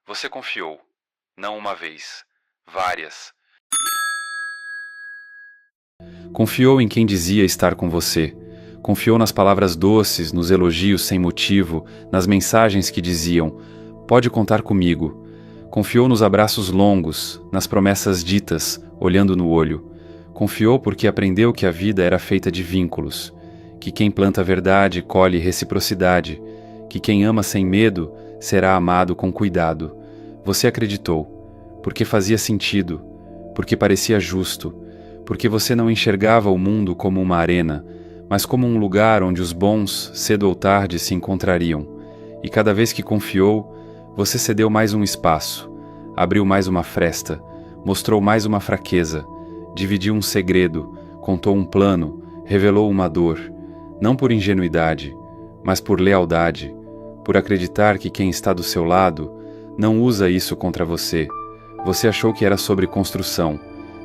Você confiou, não uma vez, várias. Confiou em quem dizia estar com você. Confiou nas palavras doces, nos elogios sem motivo, nas mensagens que diziam: "Pode contar comigo". Confiou nos abraços longos, nas promessas ditas, olhando no olho. Confiou porque aprendeu que a vida era feita de vínculos, que quem planta verdade colhe reciprocidade, que quem ama sem medo será amado com cuidado. Você acreditou, porque fazia sentido, porque parecia justo, porque você não enxergava o mundo como uma arena, mas como um lugar onde os bons, cedo ou tarde, se encontrariam. E cada vez que confiou, você cedeu mais um espaço, abriu mais uma fresta, mostrou mais uma fraqueza, dividiu um segredo, contou um plano, revelou uma dor, não por ingenuidade, mas por lealdade, por acreditar que quem está do seu lado não usa isso contra você. Você achou que era sobre construção,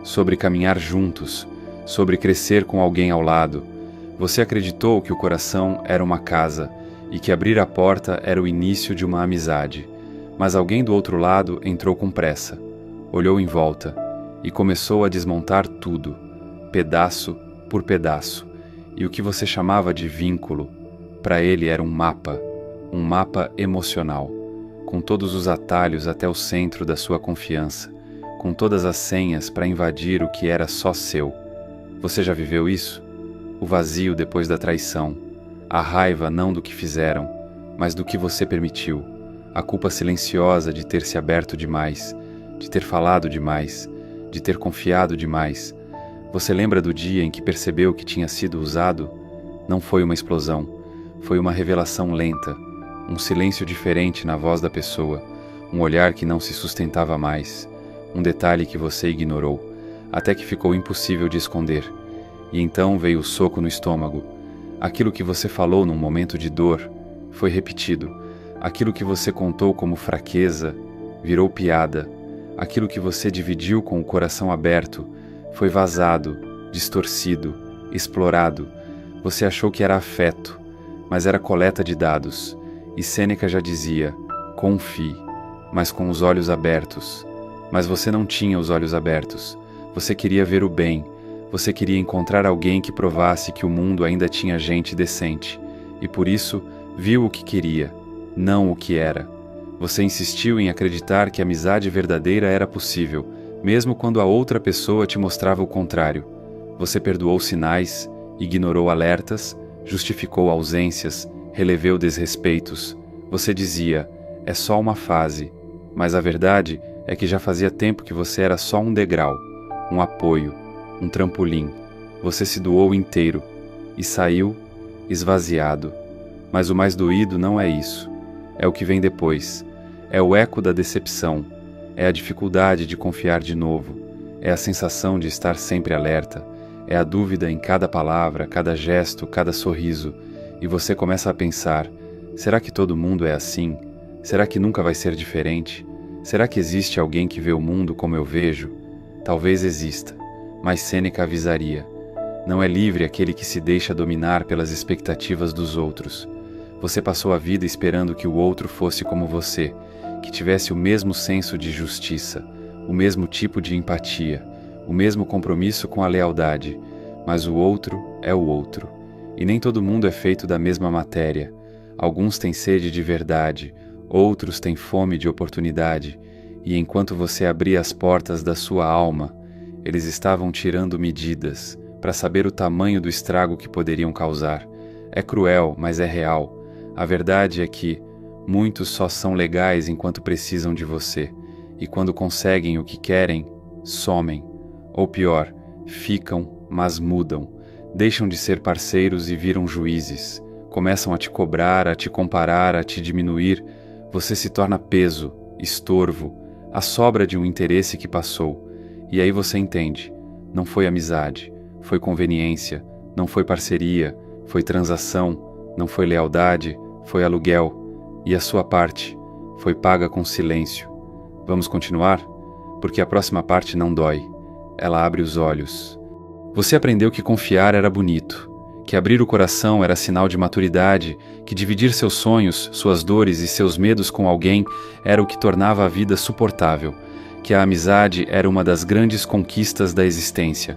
sobre caminhar juntos, sobre crescer com alguém ao lado. Você acreditou que o coração era uma casa e que abrir a porta era o início de uma amizade. Mas alguém do outro lado entrou com pressa, olhou em volta e começou a desmontar tudo, pedaço por pedaço. E o que você chamava de vínculo, para ele era um mapa emocional, com todos os atalhos até o centro da sua confiança, com todas as senhas para invadir o que era só seu. Você já viveu isso? O vazio depois da traição, a raiva não do que fizeram, mas do que você permitiu, a culpa silenciosa de ter se aberto demais, de ter falado demais, de ter confiado demais. Você lembra do dia em que percebeu que tinha sido usado? Não foi uma explosão, foi uma revelação lenta, um silêncio diferente na voz da pessoa, um olhar que não se sustentava mais, um detalhe que você ignorou, até que ficou impossível de esconder. E então veio o soco no estômago. Aquilo que você falou num momento de dor foi repetido. Aquilo que você contou como fraqueza virou piada. Aquilo que você dividiu com o coração aberto foi vazado, distorcido, explorado. Você achou que era afeto, mas era coleta de dados. E Sêneca já dizia: confie, mas com os olhos abertos. Mas você não tinha os olhos abertos. Você queria ver o bem. Você queria encontrar alguém que provasse que o mundo ainda tinha gente decente. E por isso, viu o que queria, não o que era. Você insistiu em acreditar que a amizade verdadeira era possível, mesmo quando a outra pessoa te mostrava o contrário. Você perdoou sinais, ignorou alertas, justificou ausências, releveu desrespeitos. Você dizia: é só uma fase. Mas a verdade é que já fazia tempo que você era só um degrau, um apoio, um trampolim. Você se doou inteiro e saiu esvaziado. Mas o mais doído não é isso. É o que vem depois. É o eco da decepção. É a dificuldade de confiar de novo. É a sensação de estar sempre alerta. É a dúvida em cada palavra, cada gesto, cada sorriso. E você começa a pensar: será que todo mundo é assim? Será que nunca vai ser diferente? Será que existe alguém que vê o mundo como eu vejo? Talvez exista, mas Sêneca avisaria: não é livre aquele que se deixa dominar pelas expectativas dos outros. Você passou a vida esperando que o outro fosse como você, que tivesse o mesmo senso de justiça, o mesmo tipo de empatia, o mesmo compromisso com a lealdade, mas o outro é o outro. E nem todo mundo é feito da mesma matéria. Alguns têm sede de verdade, outros têm fome de oportunidade, e enquanto você abria as portas da sua alma, eles estavam tirando medidas para saber o tamanho do estrago que poderiam causar. É cruel, mas é real. A verdade é que muitos só são legais enquanto precisam de você, e quando conseguem o que querem, somem. Ou pior, ficam, mas mudam. Deixam de ser parceiros e viram juízes. Começam a te cobrar, a te comparar, a te diminuir. Você se torna peso, estorvo, a sobra de um interesse que passou. E aí você entende: não foi amizade, foi conveniência, não foi parceria, foi transação, não foi lealdade, foi aluguel. E a sua parte foi paga com silêncio. Vamos continuar? Porque a próxima parte não dói. Ela abre os olhos. Você aprendeu que confiar era bonito, que abrir o coração era sinal de maturidade, que dividir seus sonhos, suas dores e seus medos com alguém era o que tornava a vida suportável, que a amizade era uma das grandes conquistas da existência.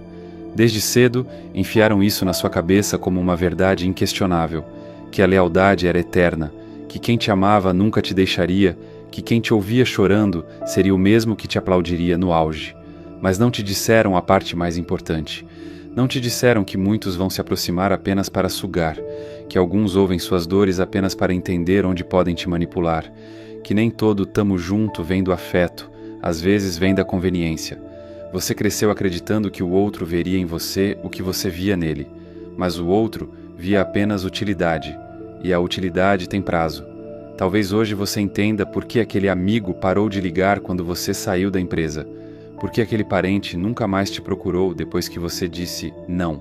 Desde cedo, enfiaram isso na sua cabeça como uma verdade inquestionável, que a lealdade era eterna, que quem te amava nunca te deixaria, que quem te ouvia chorando seria o mesmo que te aplaudiria no auge. Mas não te disseram a parte mais importante. Não te disseram que muitos vão se aproximar apenas para sugar, que alguns ouvem suas dores apenas para entender onde podem te manipular, que nem todo tamo junto vem do afeto, às vezes vem da conveniência. Você cresceu acreditando que o outro veria em você o que você via nele, mas o outro via apenas utilidade, e a utilidade tem prazo. Talvez hoje você entenda por que aquele amigo parou de ligar quando você saiu da empresa. Por que aquele parente nunca mais te procurou depois que você disse não?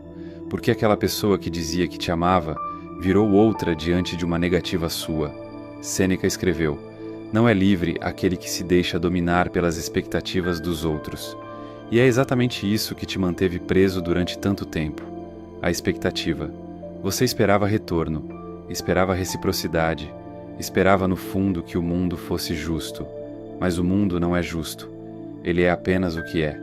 Por que aquela pessoa que dizia que te amava virou outra diante de uma negativa sua? Sêneca escreveu: não é livre aquele que se deixa dominar pelas expectativas dos outros. E é exatamente isso que te manteve preso durante tanto tempo. A expectativa. Você esperava retorno, esperava reciprocidade, esperava no fundo que o mundo fosse justo. Mas o mundo não é justo. Ele é apenas o que é.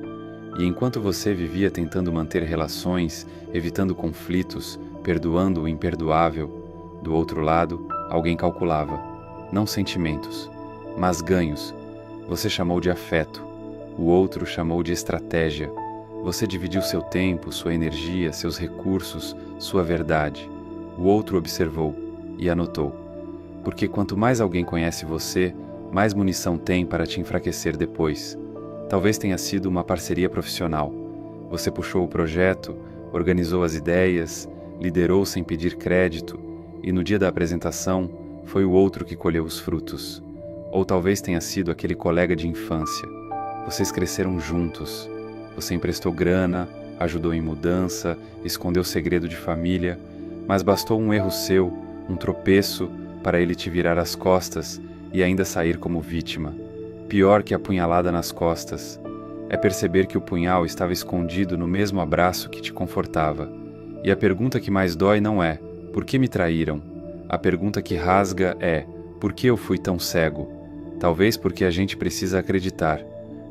E enquanto você vivia tentando manter relações, evitando conflitos, perdoando o imperdoável, do outro lado, alguém calculava, não sentimentos, mas ganhos. Você chamou de afeto, o outro chamou de estratégia. Você dividiu seu tempo, sua energia, seus recursos, sua verdade. O outro observou e anotou. Porque quanto mais alguém conhece você, mais munição tem para te enfraquecer depois. Talvez tenha sido uma parceria profissional. Você puxou o projeto, organizou as ideias, liderou sem pedir crédito, e no dia da apresentação, foi o outro que colheu os frutos. Ou talvez tenha sido aquele colega de infância. Vocês cresceram juntos. Você emprestou grana, ajudou em mudança, escondeu segredo de família, mas bastou um erro seu, um tropeço, para ele te virar as costas e ainda sair como vítima. Pior que a punhalada nas costas é perceber que o punhal estava escondido no mesmo abraço que te confortava. E a pergunta que mais dói não é: por que me traíram? A pergunta que rasga é: por que eu fui tão cego? Talvez porque a gente precisa acreditar.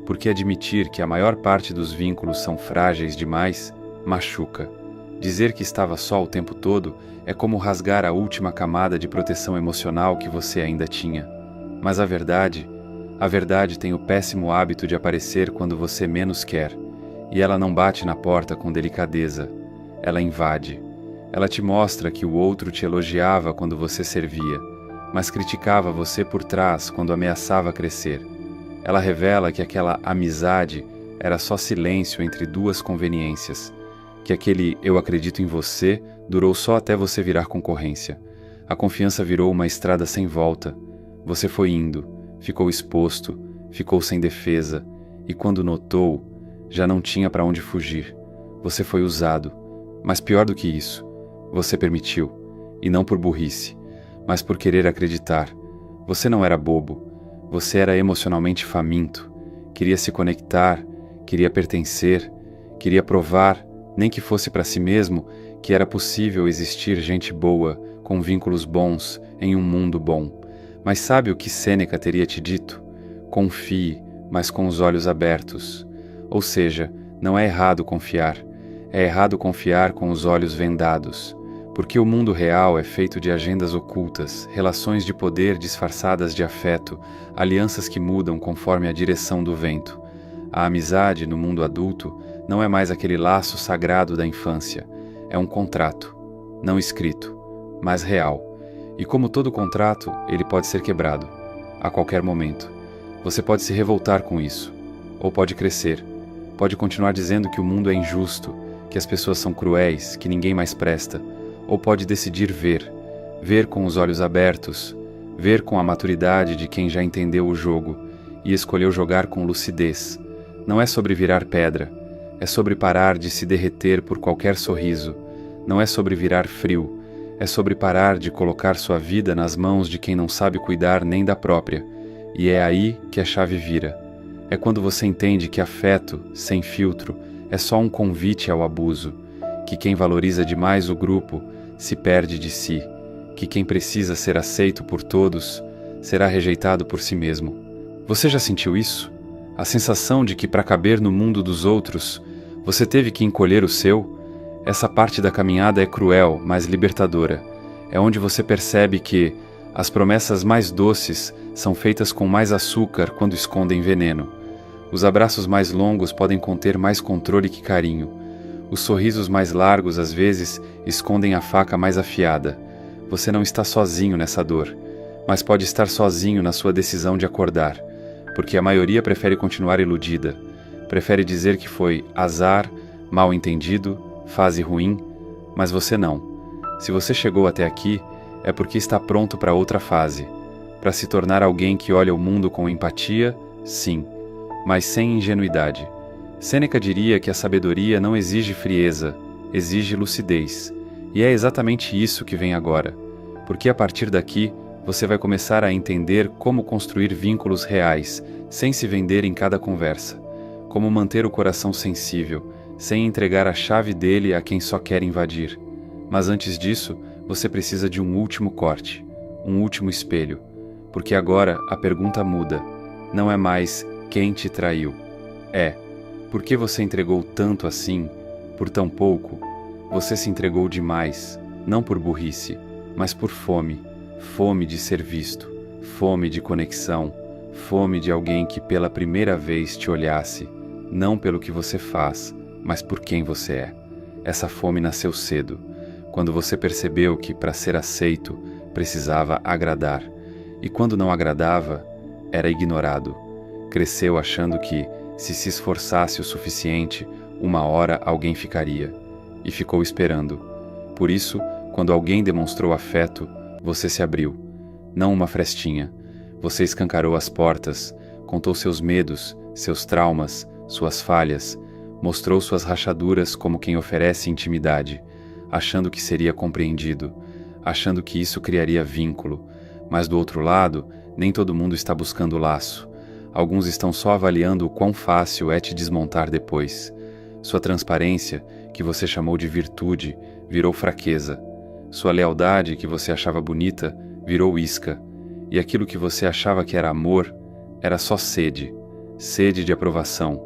Porque admitir que a maior parte dos vínculos são frágeis demais machuca. Dizer que estava só o tempo todo é como rasgar a última camada de proteção emocional que você ainda tinha. Mas a verdade tem o péssimo hábito de aparecer quando você menos quer, e ela não bate na porta com delicadeza, ela invade. Ela te mostra que o outro te elogiava quando você servia, mas criticava você por trás quando ameaçava crescer. Ela revela que aquela amizade era só silêncio entre duas conveniências, que aquele "eu acredito em você" durou só até você virar concorrência. A confiança virou uma estrada sem volta. Você foi indo, ficou exposto, ficou sem defesa, e quando notou, já não tinha para onde fugir. Você foi usado, mas pior do que isso, você permitiu, e não por burrice, mas por querer acreditar. Você não era bobo, você era emocionalmente faminto, queria se conectar, queria pertencer, queria provar, nem que fosse para si mesmo, que era possível existir gente boa, com vínculos bons, em um mundo bom. Mas sabe o que Sêneca teria te dito? Confie, mas com os olhos abertos. Ou seja, não é errado confiar. É errado confiar com os olhos vendados. Porque o mundo real é feito de agendas ocultas, relações de poder disfarçadas de afeto, alianças que mudam conforme a direção do vento. A amizade, no mundo adulto, não é mais aquele laço sagrado da infância. É um contrato, não escrito, mas real. E como todo contrato, ele pode ser quebrado, a qualquer momento. Você pode se revoltar com isso, ou pode crescer. Pode continuar dizendo que o mundo é injusto, que as pessoas são cruéis, que ninguém mais presta. Ou pode decidir ver com os olhos abertos, ver com a maturidade de quem já entendeu o jogo e escolheu jogar com lucidez. Não é sobre virar pedra, é sobre parar de se derreter por qualquer sorriso. Não é sobre virar frio, é sobre parar de colocar sua vida nas mãos de quem não sabe cuidar nem da própria. E é aí que a chave vira. É quando você entende que afeto, sem filtro, é só um convite ao abuso, que quem valoriza demais o grupo se perde de si, que quem precisa ser aceito por todos será rejeitado por si mesmo. Você já sentiu isso? A sensação de que para caber no mundo dos outros, você teve que encolher o seu? Essa parte da caminhada é cruel, mas libertadora. É onde você percebe que as promessas mais doces são feitas com mais açúcar quando escondem veneno. Os abraços mais longos podem conter mais controle que carinho. Os sorrisos mais largos, às vezes, escondem a faca mais afiada. Você não está sozinho nessa dor, mas pode estar sozinho na sua decisão de acordar, porque a maioria prefere continuar iludida, prefere dizer que foi azar, mal entendido, fase ruim, mas você não. Se você chegou até aqui, é porque está pronto para outra fase, para se tornar alguém que olha o mundo com empatia, sim, mas sem ingenuidade. Sêneca diria que a sabedoria não exige frieza, exige lucidez. E é exatamente isso que vem agora, porque a partir daqui você vai começar a entender como construir vínculos reais, sem se vender em cada conversa, como manter o coração sensível, sem entregar a chave dele a quem só quer invadir. Mas antes disso, você precisa de um último corte, um último espelho, porque agora a pergunta muda. Não é mais quem te traiu, é por que você entregou tanto assim, por tão pouco? Você se entregou demais, não por burrice, mas por fome, fome de ser visto, fome de conexão, fome de alguém que pela primeira vez te olhasse, não pelo que você faz, mas por quem você é. Essa fome nasceu cedo, quando você percebeu que para ser aceito precisava agradar, e quando não agradava, era ignorado. Cresceu achando que, se esforçasse o suficiente, uma hora alguém ficaria. E ficou esperando. Por isso, quando alguém demonstrou afeto, você se abriu. Não uma frestinha. Você escancarou as portas, contou seus medos, seus traumas, suas falhas, mostrou suas rachaduras como quem oferece intimidade, achando que seria compreendido, achando que isso criaria vínculo. Mas do outro lado, nem todo mundo está buscando laço. Alguns estão só avaliando o quão fácil é te desmontar depois. Sua transparência, que você chamou de virtude, virou fraqueza. Sua lealdade, que você achava bonita, virou isca. E aquilo que você achava que era amor, era só sede. Sede de aprovação.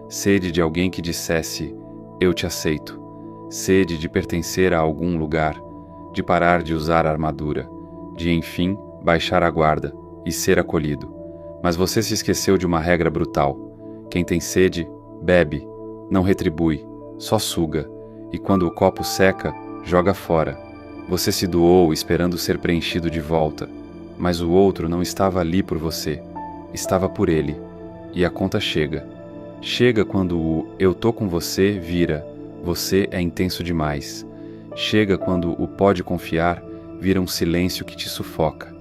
Sede de alguém que dissesse, eu te aceito. Sede de pertencer a algum lugar, de parar de usar a armadura, de, enfim, baixar a guarda e ser acolhido. Mas você se esqueceu de uma regra brutal. Quem tem sede, bebe, não retribui, só suga, e quando o copo seca, joga fora. Você se doou esperando ser preenchido de volta, mas o outro não estava ali por você, estava por ele, e a conta chega. Chega quando o eu tô com você vira, você é intenso demais. Chega quando o pode confiar vira um silêncio que te sufoca.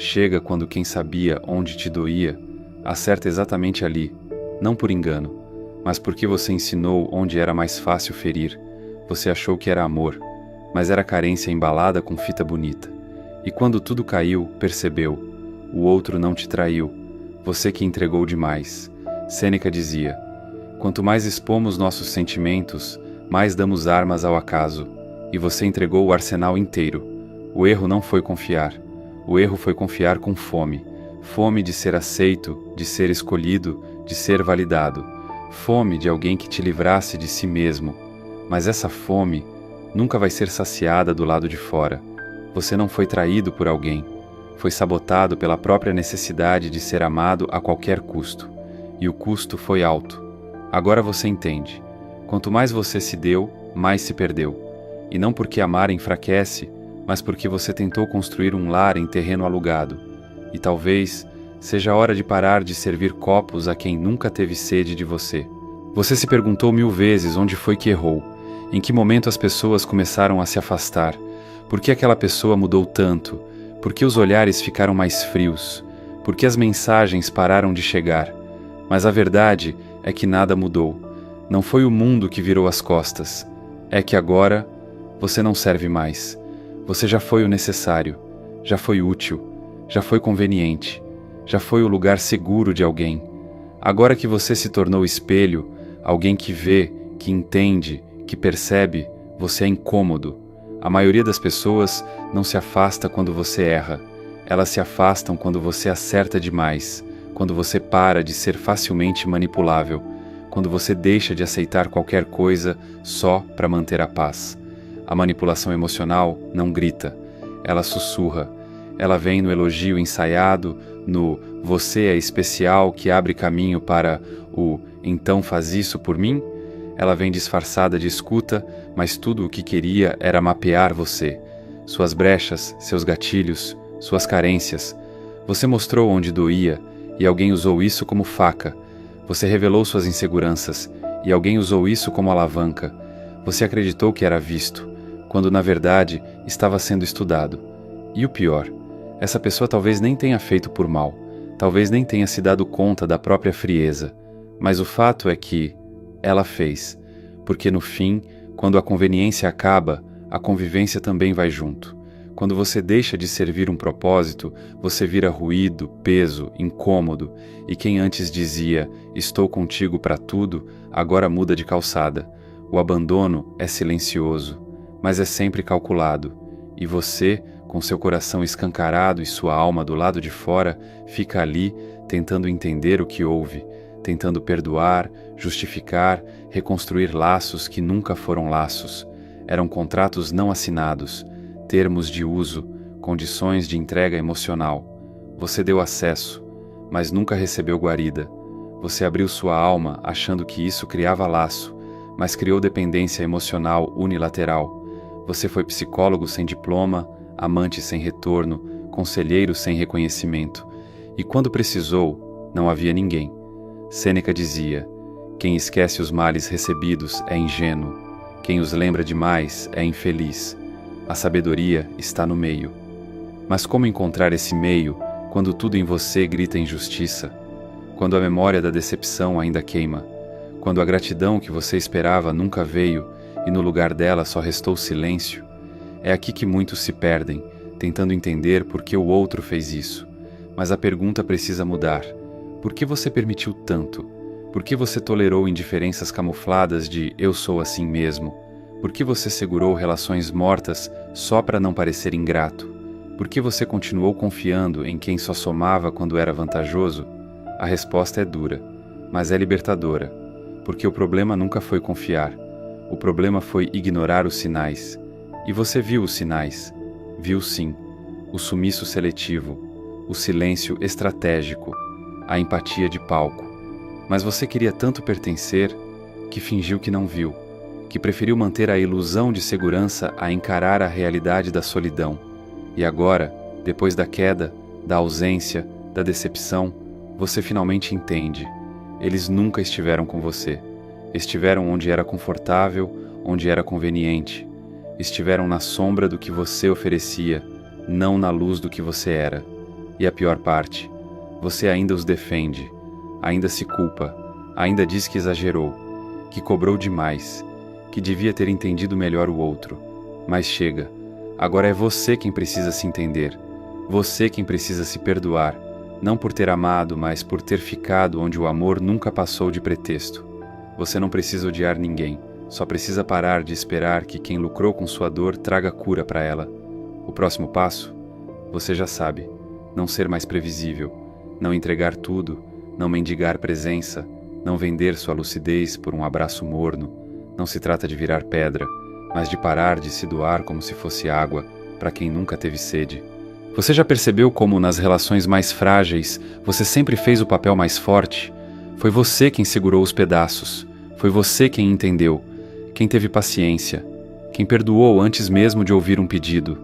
Chega quando quem sabia onde te doía, acerta exatamente ali, não por engano, mas porque você ensinou onde era mais fácil ferir. Você achou que era amor, mas era carência embalada com fita bonita. E quando tudo caiu, percebeu, o outro não te traiu, você que entregou demais. Sêneca dizia, quanto mais expomos nossos sentimentos, mais damos armas ao acaso, e você entregou o arsenal inteiro. O erro não foi confiar. O erro foi confiar com fome. Fome de ser aceito, de ser escolhido, de ser validado. Fome de alguém que te livrasse de si mesmo. Mas essa fome nunca vai ser saciada do lado de fora. Você não foi traído por alguém. Foi sabotado pela própria necessidade de ser amado a qualquer custo. E o custo foi alto. Agora você entende. Quanto mais você se deu, mais se perdeu. E não porque amar enfraquece, mas porque você tentou construir um lar em terreno alugado. E talvez seja a hora de parar de servir copos a quem nunca teve sede de você. Você se perguntou 1000 vezes onde foi que errou, em que momento as pessoas começaram a se afastar, por que aquela pessoa mudou tanto, por que os olhares ficaram mais frios, por que as mensagens pararam de chegar. Mas a verdade é que nada mudou. Não foi o mundo que virou as costas. É que agora você não serve mais. Você já foi o necessário, já foi útil, já foi conveniente, já foi o lugar seguro de alguém. Agora que você se tornou espelho, alguém que vê, que entende, que percebe, Você é incômodo. A maioria das pessoas não se afasta quando você erra. Elas se afastam quando você acerta demais, quando você para de ser facilmente manipulável, quando você deixa de aceitar qualquer coisa só para manter a paz. A manipulação emocional não grita, ela sussurra. Ela vem no elogio ensaiado, no "você é especial" que abre caminho para o "então faz isso por mim". Ela vem disfarçada de escuta, mas tudo o que queria era mapear você, suas brechas, seus gatilhos, suas carências. Você mostrou onde doía e alguém usou isso como faca. Você revelou suas inseguranças e alguém usou isso como alavanca. Você acreditou que era visto, quando na verdade estava sendo estudado. E o pior, essa pessoa talvez nem tenha feito por mal, talvez nem tenha se dado conta da própria frieza, mas o fato é que ela fez, porque no fim, quando a conveniência acaba, a convivência também vai junto. Quando você deixa de servir um propósito, você vira ruído, peso, incômodo, e quem antes dizia "estou contigo para tudo", agora muda de calçada. O abandono é silencioso, mas é sempre calculado, e você, com seu coração escancarado e sua alma do lado de fora, fica ali tentando entender o que houve, tentando perdoar, justificar, reconstruir laços que nunca foram laços. Eram contratos não assinados, termos de uso, condições de entrega emocional. Você deu acesso, mas nunca recebeu guarida. Você abriu sua alma achando que isso criava laço, mas criou dependência emocional unilateral. Você foi psicólogo sem diploma, amante sem retorno, conselheiro sem reconhecimento. E quando precisou, não havia ninguém. Sêneca dizia: quem esquece os males recebidos é ingênuo, quem os lembra demais é infeliz. A sabedoria está no meio. Mas como encontrar esse meio quando tudo em você grita injustiça? Quando a memória da decepção ainda queima? Quando a gratidão que você esperava nunca veio e no lugar dela só restou silêncio? É aqui que muitos se perdem, tentando entender por que o outro fez isso. Mas a pergunta precisa mudar. Por que você permitiu tanto? Por que você tolerou indiferenças camufladas de "eu sou assim mesmo"? Por que você segurou relações mortas só para não parecer ingrato? Por que você continuou confiando em quem só somava quando era vantajoso? A resposta é dura, mas é libertadora. Porque o problema nunca foi confiar. O problema foi ignorar os sinais. E você viu os sinais. Viu sim. O sumiço seletivo. O silêncio estratégico. A empatia de palco. Mas você queria tanto pertencer que fingiu que não viu, que preferiu manter a ilusão de segurança a encarar a realidade da solidão. E agora, depois da queda, da ausência, da decepção, você finalmente entende. Eles nunca estiveram com você. Estiveram onde era confortável, onde era conveniente. Estiveram na sombra do que você oferecia, não na luz do que você era. E a pior parte, você ainda os defende, ainda se culpa, ainda diz que exagerou, que cobrou demais, que devia ter entendido melhor o outro. Mas chega, agora é você quem precisa se entender, você quem precisa se perdoar, não por ter amado, mas por ter ficado onde o amor nunca passou de pretexto. Você não precisa odiar ninguém, só precisa parar de esperar que quem lucrou com sua dor traga cura para ela. O próximo passo? Você já sabe, não ser mais previsível, não entregar tudo, não mendigar presença, não vender sua lucidez por um abraço morno. Não se trata de virar pedra, mas de parar de se doar como se fosse água para quem nunca teve sede. Você já percebeu como nas relações mais frágeis você sempre fez o papel mais forte? Foi você quem segurou os pedaços, foi você quem entendeu, quem teve paciência, quem perdoou antes mesmo de ouvir um pedido,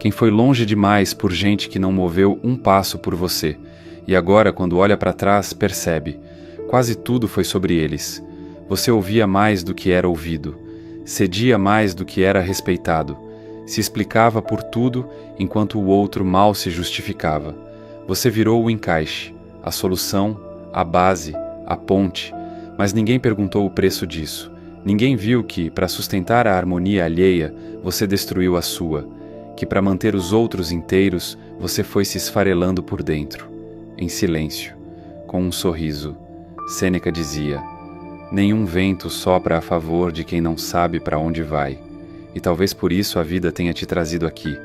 quem foi longe demais por gente que não moveu um passo por você, e agora quando olha para trás percebe, quase tudo foi sobre eles. Você ouvia mais do que era ouvido, cedia mais do que era respeitado, se explicava por tudo enquanto o outro mal se justificava. Você virou o encaixe, a solução, a base, a ponte, mas ninguém perguntou o preço disso. Ninguém viu que, para sustentar a harmonia alheia, você destruiu a sua, que para manter os outros inteiros, você foi se esfarelando por dentro, em silêncio, com um sorriso. Sêneca dizia: nenhum vento sopra a favor de quem não sabe para onde vai. E talvez por isso a vida tenha te trazido aqui,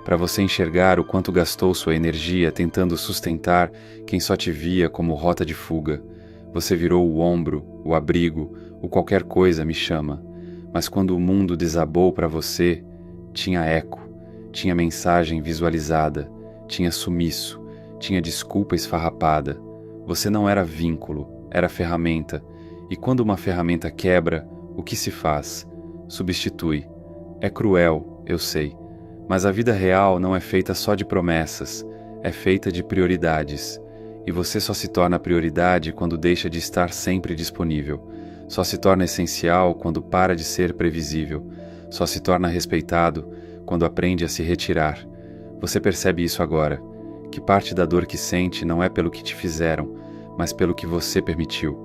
para você enxergar o quanto gastou sua energia tentando sustentar quem só te via como rota de fuga. Você virou o ombro, o abrigo, o qualquer coisa me chama. Mas quando o mundo desabou para você, tinha eco, tinha mensagem visualizada, tinha sumiço, tinha desculpa esfarrapada. Você não era vínculo, era ferramenta. E quando uma ferramenta quebra, o que se faz? Substitui. É cruel, eu sei. Mas a vida real não é feita só de promessas, é feita de prioridades. E você só se torna prioridade quando deixa de estar sempre disponível. Só se torna essencial quando para de ser previsível. Só se torna respeitado quando aprende a se retirar. Você percebe isso agora, que parte da dor que sente não é pelo que te fizeram, mas pelo que você permitiu.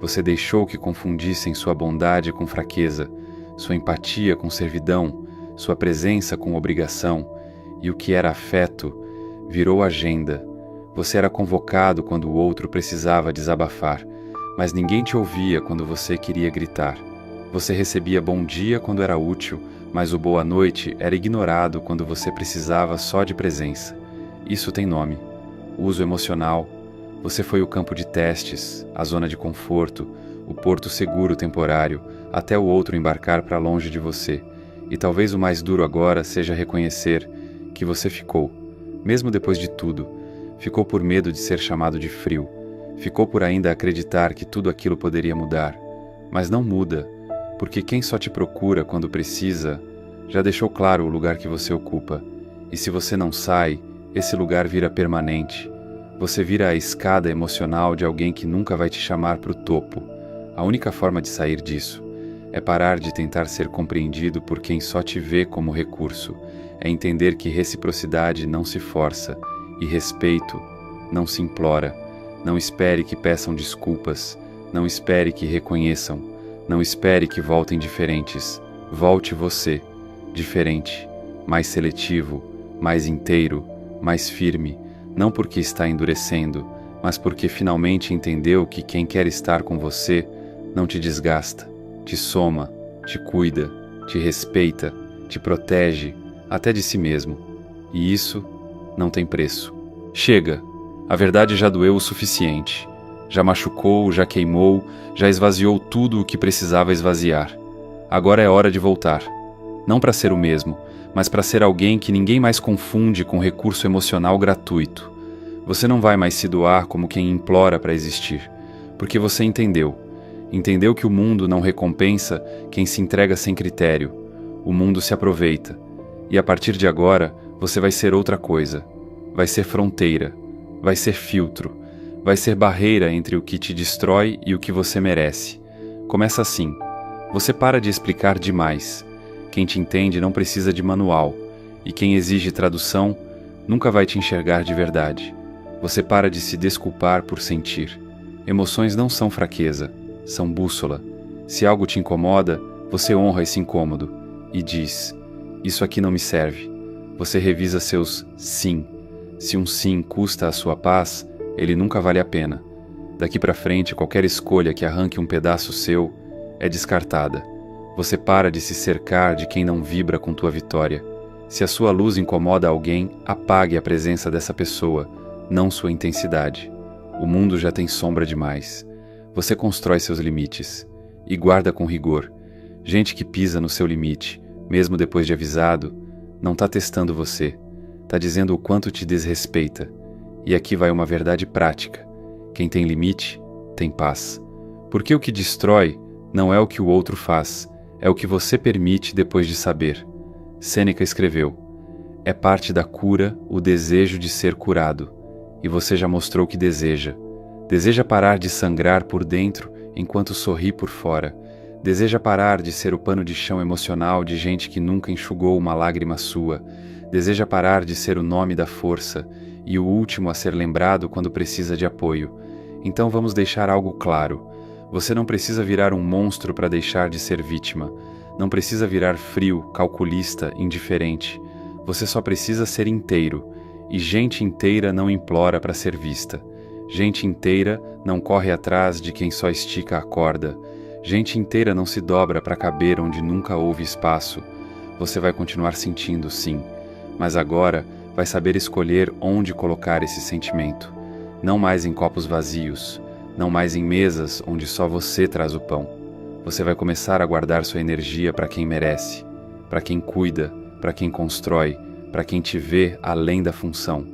Você deixou que confundissem sua bondade com fraqueza, sua empatia com servidão, sua presença com obrigação, e o que era afeto virou agenda. Você era convocado quando o outro precisava desabafar, mas ninguém te ouvia quando você queria gritar. Você recebia bom dia quando era útil, mas o boa noite era ignorado quando você precisava só de presença. Isso tem nome: uso emocional. Você foi o campo de testes, a zona de conforto, o porto seguro temporário, até o outro embarcar para longe de você. E talvez o mais duro agora seja reconhecer que você ficou, mesmo depois de tudo. Ficou por medo de ser chamado de frio. Ficou por ainda acreditar que tudo aquilo poderia mudar. Mas não muda, porque quem só te procura quando precisa, já deixou claro o lugar que você ocupa. E se você não sai, esse lugar vira permanente. Você vira a escada emocional de alguém que nunca vai te chamar para o topo. A única forma de sair disso é parar de tentar ser compreendido por quem só te vê como recurso. É entender que reciprocidade não se força e respeito não se implora. Não espere que peçam desculpas. Não espere que reconheçam. Não espere que voltem diferentes. Volte você, diferente, mais seletivo, mais inteiro, mais firme. Não porque está endurecendo, mas porque finalmente entendeu que quem quer estar com você não te desgasta, te soma, te cuida, te respeita, te protege, até de si mesmo. E isso não tem preço. Chega! A verdade já doeu o suficiente. Já machucou, já queimou, já esvaziou tudo o que precisava esvaziar. Agora é hora de voltar. Não para ser o mesmo, mas para ser alguém que ninguém mais confunde com recurso emocional gratuito. Você não vai mais se doar como quem implora para existir, porque você entendeu. Entendeu que o mundo não recompensa quem se entrega sem critério. O mundo se aproveita. E a partir de agora, você vai ser outra coisa. Vai ser fronteira. Vai ser filtro. Vai ser barreira entre o que te destrói e o que você merece. Começa assim. Você para de explicar demais. Quem te entende não precisa de manual, e quem exige tradução nunca vai te enxergar de verdade. Você para de se desculpar por sentir. Emoções não são fraqueza, são bússola. Se algo te incomoda, você honra esse incômodo e diz: isso aqui não me serve. Você revisa seus sim. Se um sim custa a sua paz, ele nunca vale a pena. Daqui para frente, qualquer escolha que arranque um pedaço seu é descartada. Você para de se cercar de quem não vibra com tua vitória. Se a sua luz incomoda alguém, apague a presença dessa pessoa, não sua intensidade. O mundo já tem sombra demais. Você constrói seus limites e guarda com rigor. Gente que pisa no seu limite, mesmo depois de avisado, não está testando você. Está dizendo o quanto te desrespeita. E aqui vai uma verdade prática. Quem tem limite, tem paz. Porque o que destrói não é o que o outro faz, é o que você permite depois de saber. Sêneca escreveu: é parte da cura o desejo de ser curado, e você já mostrou que deseja. Deseja parar de sangrar por dentro enquanto sorri por fora. Deseja parar de ser o pano de chão emocional de gente que nunca enxugou uma lágrima sua. Deseja parar de ser o nome da força e o último a ser lembrado quando precisa de apoio. Então vamos deixar algo claro. Você não precisa virar um monstro para deixar de ser vítima. Não precisa virar frio, calculista, indiferente. Você só precisa ser inteiro. E gente inteira não implora para ser vista. Gente inteira não corre atrás de quem só estica a corda. Gente inteira não se dobra para caber onde nunca houve espaço. Você vai continuar sentindo, sim, mas agora vai saber escolher onde colocar esse sentimento. Não mais em copos vazios, não mais em mesas onde só você traz o pão. Você vai começar a guardar sua energia para quem merece, para quem cuida, para quem constrói, para quem te vê além da função.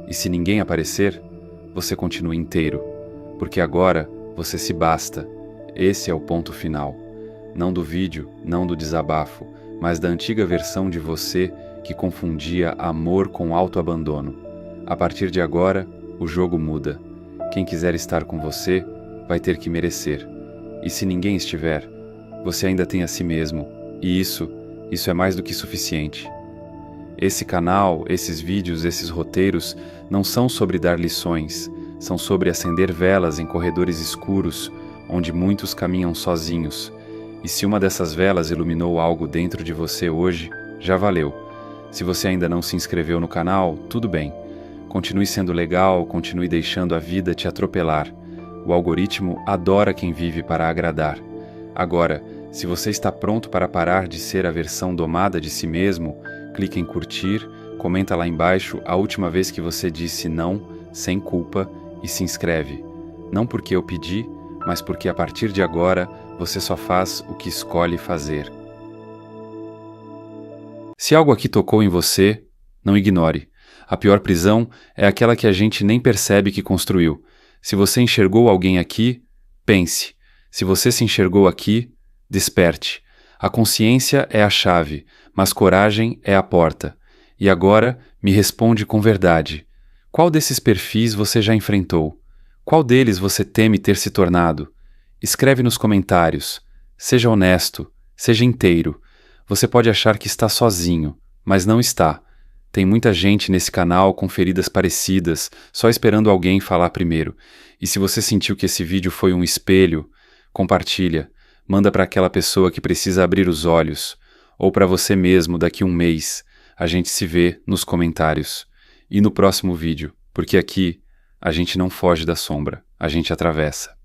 E se ninguém aparecer, você continua inteiro, porque agora você se basta. Esse é o ponto final. Não do vídeo, não do desabafo, mas da antiga versão de você que confundia amor com autoabandono. A partir de agora, o jogo muda. Quem quiser estar com você vai ter que merecer. E se ninguém estiver, você ainda tem a si mesmo. E isso é mais do que suficiente. Esse canal, esses vídeos, esses roteiros não são sobre dar lições, são sobre acender velas em corredores escuros, onde muitos caminham sozinhos. E se uma dessas velas iluminou algo dentro de você hoje, já valeu. Se você ainda não se inscreveu no canal, tudo bem. Continue sendo legal, continue deixando a vida te atropelar. O algoritmo adora quem vive para agradar. Agora, se você está pronto para parar de ser a versão domada de si mesmo, clique em curtir, comenta lá embaixo a última vez que você disse não, sem culpa, e se inscreve. Não porque eu pedi, mas porque a partir de agora você só faz o que escolhe fazer. Se algo aqui tocou em você, não ignore. A pior prisão é aquela que a gente nem percebe que construiu. Se você enxergou alguém aqui, pense. Se você se enxergou aqui, desperte. A consciência é a chave, mas coragem é a porta. E agora, me responde com verdade. Qual desses perfis você já enfrentou? Qual deles você teme ter se tornado? Escreve nos comentários. Seja honesto, seja inteiro. Você pode achar que está sozinho, mas não está. Tem muita gente nesse canal com feridas parecidas, só esperando alguém falar primeiro. E se você sentiu que esse vídeo foi um espelho, compartilha. Manda para aquela pessoa que precisa abrir os olhos. Ou para você mesmo daqui a um mês. A gente se vê nos comentários. E no próximo vídeo, porque aqui a gente não foge da sombra, a gente atravessa.